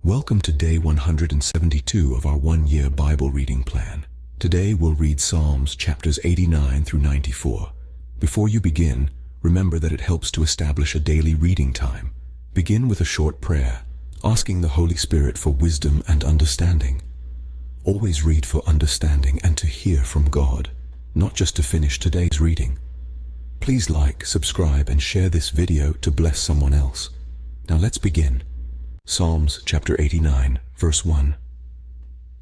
Welcome to day 172 of our one-year Bible reading plan. Today we'll read Psalms chapters 89 through 94. Before you begin, remember that it helps to establish a daily reading time. Begin with a short prayer, asking the Holy Spirit for wisdom and understanding. Always read for understanding and to hear from God, not just to finish today's reading. Please like, subscribe, and share this video to bless someone else. Now let's begin. Psalms chapter 89, verse 1.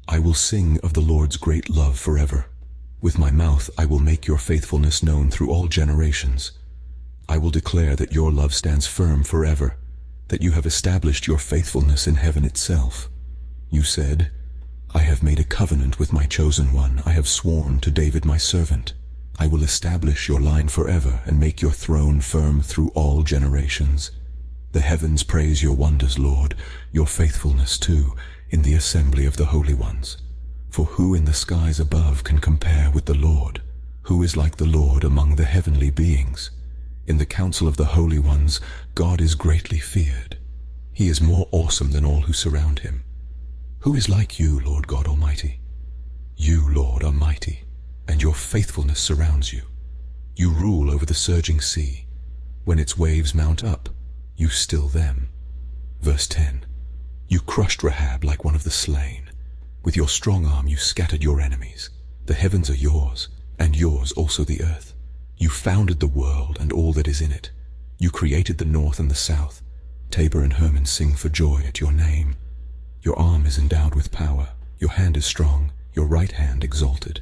I will sing of the Lord's great love forever. With my mouth I will make your faithfulness known through all generations. I will declare that your love stands firm forever, that you have established your faithfulness in heaven itself. You said, I have made a covenant with my chosen one. I have sworn to David my servant. I will establish your line forever and make your throne firm through all generations. The heavens praise your wonders, Lord, your faithfulness too, in the assembly of the holy ones. For who in the skies above can compare with the Lord? Who is like the Lord among the heavenly beings? In the council of the holy ones, God is greatly feared. He is more awesome than all who surround him. Who is like you, Lord God Almighty? You, Lord, are mighty, and your faithfulness surrounds you. You rule over the surging sea. When its waves mount up, you still them. Verse 10. You crushed Rahab like one of the slain. With your strong arm you scattered your enemies. The heavens are yours, and yours also the earth. You founded the world and all that is in it. You created the north and the south. Tabor and Hermon sing for joy at your name. Your arm is endowed with power. Your hand is strong, your right hand exalted.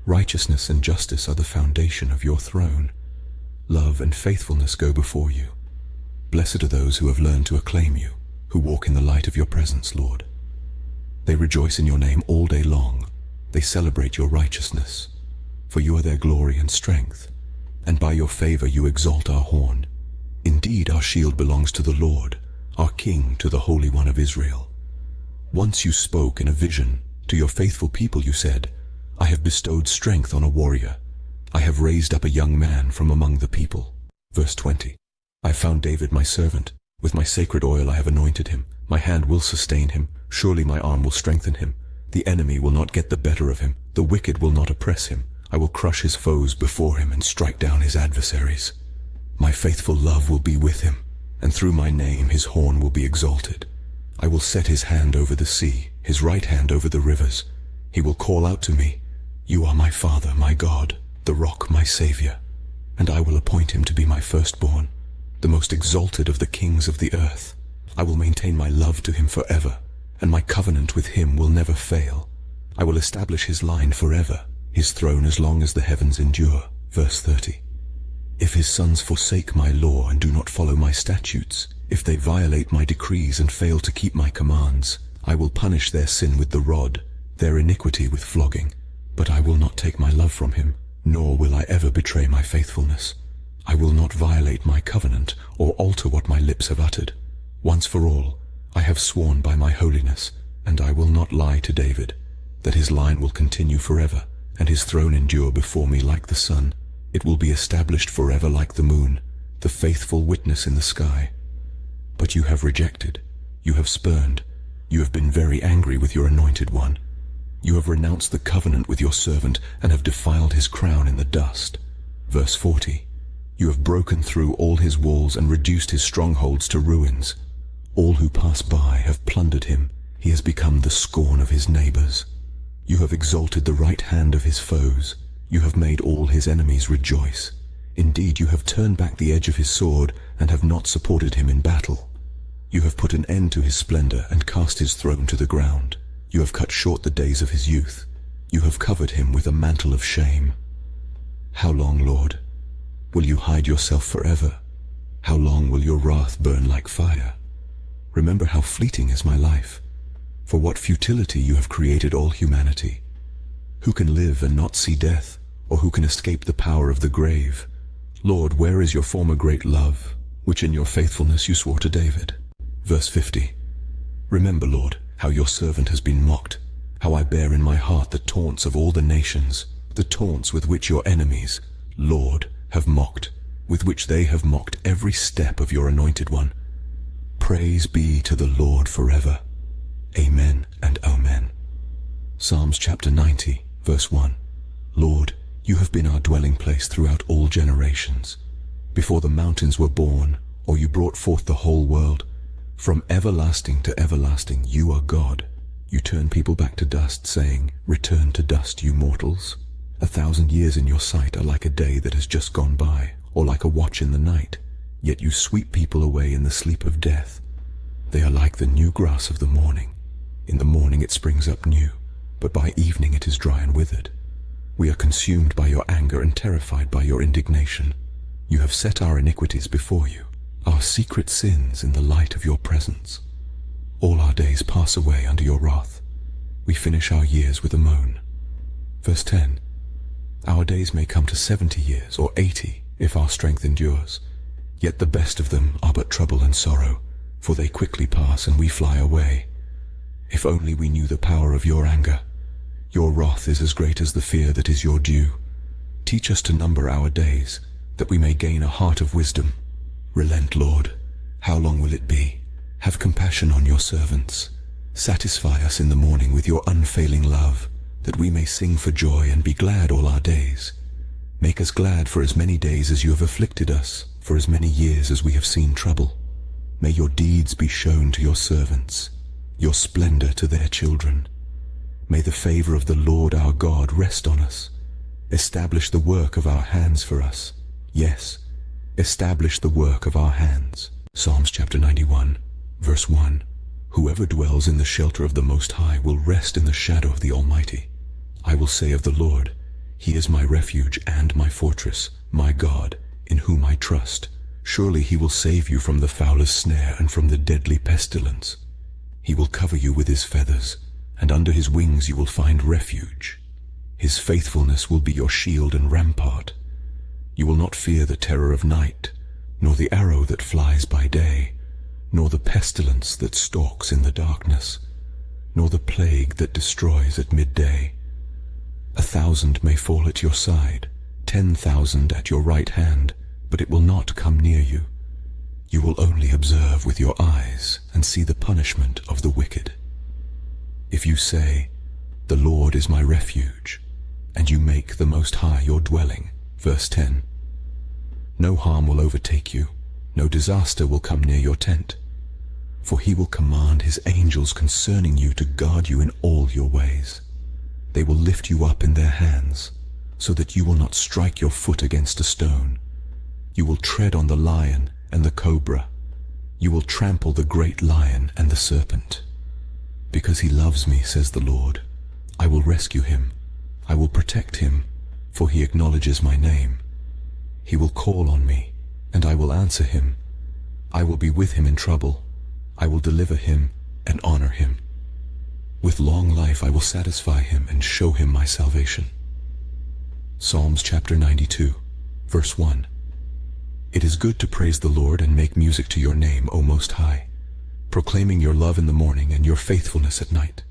Righteousness and justice are the foundation of your throne. Love and faithfulness go before you. Blessed are those who have learned to acclaim you, who walk in the light of your presence, Lord. They rejoice in your name all day long. They celebrate your righteousness. For you are their glory and strength, and by your favor you exalt our horn. Indeed, our shield belongs to the Lord, our King, to the Holy One of Israel. Once you spoke in a vision. To your faithful people you said, I have bestowed strength on a warrior. I have raised up a young man from among the people. Verse 20. I found David my servant. With my sacred oil I have anointed him. My hand will sustain him. Surely my arm will strengthen him. The enemy will not get the better of him. The wicked will not oppress him. I will crush his foes before him and strike down his adversaries. My faithful love will be with him, and through my name his horn will be exalted. I will set his hand over the sea, his right hand over the rivers. He will call out to me, You are my Father, my God, the rock, my Savior. And I will appoint him to be my firstborn, the most exalted of the kings of the earth. I will maintain my love to him forever, and my covenant with him will never fail. I will establish his line forever, his throne as long as the heavens endure. Verse 30. If his sons forsake my law and do not follow my statutes, if they violate my decrees and fail to keep my commands, I will punish their sin with the rod, their iniquity with flogging. But I will not take my love from him, nor will I ever betray my faithfulness. I will not violate my covenant or alter what my lips have uttered. Once for all, I have sworn by my holiness, and I will not lie to David, that his line will continue forever, and his throne endure before me like the sun. It will be established forever like the moon, the faithful witness in the sky. But you have rejected, you have spurned, you have been very angry with your anointed one. You have renounced the covenant with your servant and have defiled his crown in the dust. Verse 40. You have broken through all his walls and reduced his strongholds to ruins. All who pass by have plundered him. He has become the scorn of his neighbors. You have exalted the right hand of his foes. You have made all his enemies rejoice. Indeed, you have turned back the edge of his sword and have not supported him in battle. You have put an end to his splendor and cast his throne to the ground. You have cut short the days of his youth. You have covered him with a mantle of shame. How long, Lord? Will you hide yourself forever? How long will your wrath burn like fire? Remember how fleeting is my life. For what futility you have created all humanity. Who can live and not see death, or who can escape the power of the grave? Lord, where is your former great love, which in your faithfulness you swore to David? Verse 50. Remember, Lord, how your servant has been mocked, how I bear in my heart the taunts of all the nations, the taunts with which your enemies, Lord, have mocked, with which they have mocked every step of your anointed one. Praise be to the Lord forever. Amen and Amen. Psalms chapter 90, verse 1. Lord, you have been our dwelling place throughout all generations. Before the mountains were born, or you brought forth the whole world, from everlasting to everlasting you are God. You turn people back to dust, saying, return to dust, you mortals. 1,000 years in your sight are like a day that has just gone by, or like a watch in the night. Yet you sweep people away in the sleep of death. They are like the new grass of the morning. In the morning it springs up new, but by evening it is dry and withered. We are consumed by your anger and terrified by your indignation. You have set our iniquities before you, our secret sins in the light of your presence. All our days pass away under your wrath. We finish our years with a moan. Verse 10. Our days may come to 70 years or 80 if our strength endures. Yet the best of them are but trouble and sorrow, for they quickly pass and we fly away. If only we knew the power of your anger. Your wrath is as great as the fear that is your due. Teach us to number our days, that we may gain a heart of wisdom. Relent, Lord. How long will it be? Have compassion on your servants. Satisfy us in the morning with your unfailing love, that we may sing for joy and be glad all our days. Make us glad for as many days as you have afflicted us, for as many years as we have seen trouble. May your deeds be shown to your servants, your splendor to their children. May the favor of the Lord our God rest on us. Establish the work of our hands for us. Yes, establish the work of our hands. Psalms chapter 91, verse 1. Whoever dwells in the shelter of the Most High will rest in the shadow of the Almighty. I will say of the Lord, He is my refuge and my fortress, my God, in whom I trust. Surely He will save you from the fowler's snare and from the deadly pestilence. He will cover you with His feathers, and under His wings you will find refuge. His faithfulness will be your shield and rampart. You will not fear the terror of night, nor the arrow that flies by day, nor the pestilence that stalks in the darkness, nor the plague that destroys at midday. 1,000 may fall at your side, 10,000 at your right hand, but it will not come near you. You will only observe with your eyes and see the punishment of the wicked. If you say, the Lord is my refuge, and you make the Most High your dwelling, verse 10, no harm will overtake you, no disaster will come near your tent, for He will command His angels concerning you to guard you in all your ways. They will lift you up in their hands, so that you will not strike your foot against a stone. You will tread on the lion and the cobra. You will trample the great lion and the serpent. Because He loves me, says the Lord, I will rescue him. I will protect him, for he acknowledges my name. He will call on me, and I will answer him. I will be with him in trouble. I will deliver him and honor him. With long life I will satisfy him and show him my salvation. Psalms chapter 92, verse 1. It is good to praise the Lord and make music to your name, O Most High, proclaiming your love in the morning and your faithfulness at night,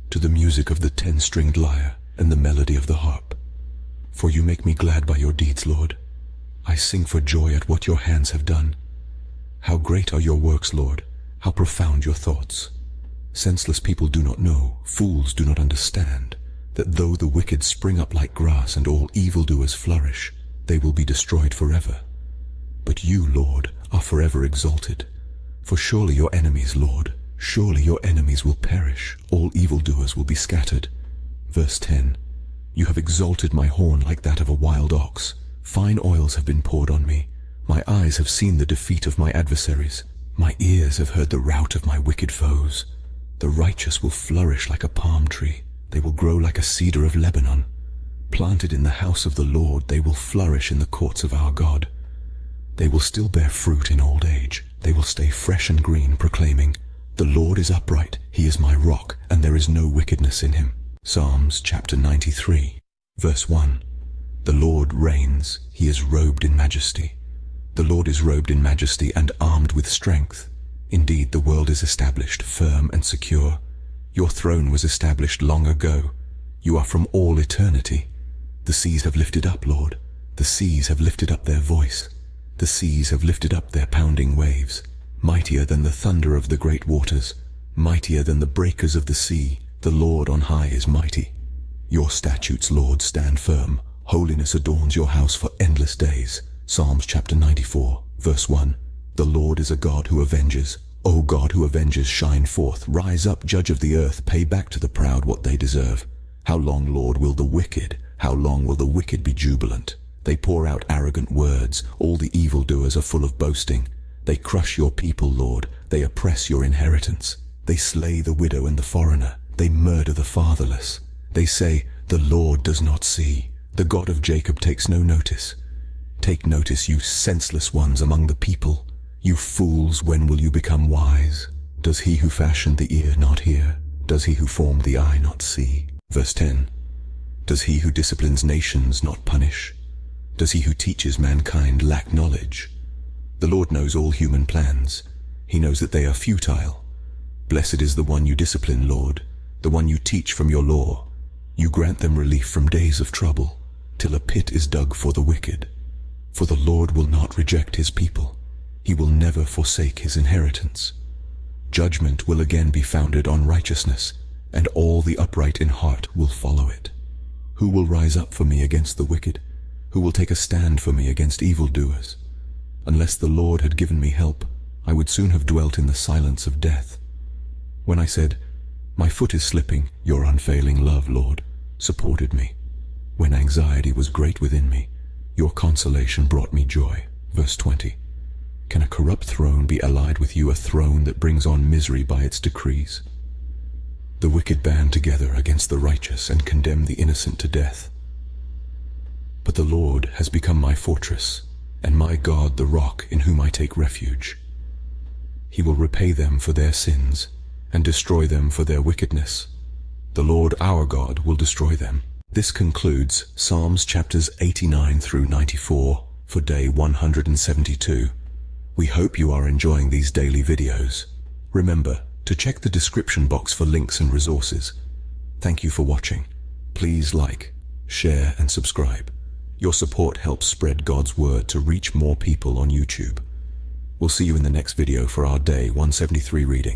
to the music of the 10-stringed lyre and the melody of the harp. For you make me glad by your deeds, Lord. I sing for joy at what your hands have done. How great are your works, Lord, how profound your thoughts. Senseless people do not know, fools do not understand, that though the wicked spring up like grass and all evildoers flourish, they will be destroyed forever. But you, Lord, are forever exalted. For surely your enemies, Lord, surely your enemies will perish, all evildoers will be scattered. Verse 10. You have exalted my horn like that of a wild ox. Fine oils have been poured on me. My eyes have seen the defeat of my adversaries. My ears have heard the rout of my wicked foes. The righteous will flourish like a palm tree. They will grow like a cedar of Lebanon. Planted in the house of the Lord, they will flourish in the courts of our God. They will still bear fruit in old age. They will stay fresh and green, proclaiming, the Lord is upright, He is my rock, and there is no wickedness in Him. Psalms chapter 93, verse 1. The Lord reigns, He is robed in majesty. The Lord is robed in majesty and armed with strength. Indeed, the world is established, firm and secure. Your throne was established long ago. You are from all eternity. The seas have lifted up, Lord. The seas have lifted up their voice. The seas have lifted up their pounding waves, mightier than the thunder of the great waters. Mightier than the breakers of the sea, the Lord on high is mighty. Your statutes, Lord, stand firm. Holiness adorns your house for endless days. Psalms chapter 94, verse 1. The Lord is a God who avenges. O God who avenges, shine forth. Rise up, judge of the earth. Pay back to the proud what they deserve. How long, Lord, will the wicked? How long will the wicked be jubilant? They pour out arrogant words. All the evildoers are full of boasting. They crush your people, Lord. They oppress your inheritance. They slay the widow and the foreigner. They murder the fatherless. They say, the Lord does not see. The God of Jacob takes no notice. Take notice, you senseless ones among the people. You fools, when will you become wise? Does he who fashioned the ear not hear? Does he who formed the eye not see? Verse 10. Does he who disciplines nations not punish? Does he who teaches mankind lack knowledge? The Lord knows all human plans. He knows that they are futile. Blessed is the one you discipline, Lord, the one you teach from your law. You grant them relief from days of trouble, till a pit is dug for the wicked. For the Lord will not reject his people. He will never forsake his inheritance. Judgment will again be founded on righteousness, and all the upright in heart will follow it. Who will rise up for me against the wicked? Who will take a stand for me against evildoers? Unless the Lord had given me help, I would soon have dwelt in the silence of death. When I said, my foot is slipping, your unfailing love, Lord, supported me. When anxiety was great within me, your consolation brought me joy. Verse 20. Can a corrupt throne be allied with you, a throne that brings on misery by its decrees? The wicked band together against the righteous and condemn the innocent to death. But the Lord has become my fortress, and my God the rock in whom I take refuge. He will repay them for their sins, and destroy them for their wickedness. The Lord our God will destroy them. This concludes Psalms chapters 89 through 94 for day 172. We hope you are enjoying these daily videos. Remember to check the description box for links and resources. Thank you for watching. Please like, share, and subscribe. Your support helps spread God's word to reach more people on YouTube. We'll see you in the next video for our day 173 reading.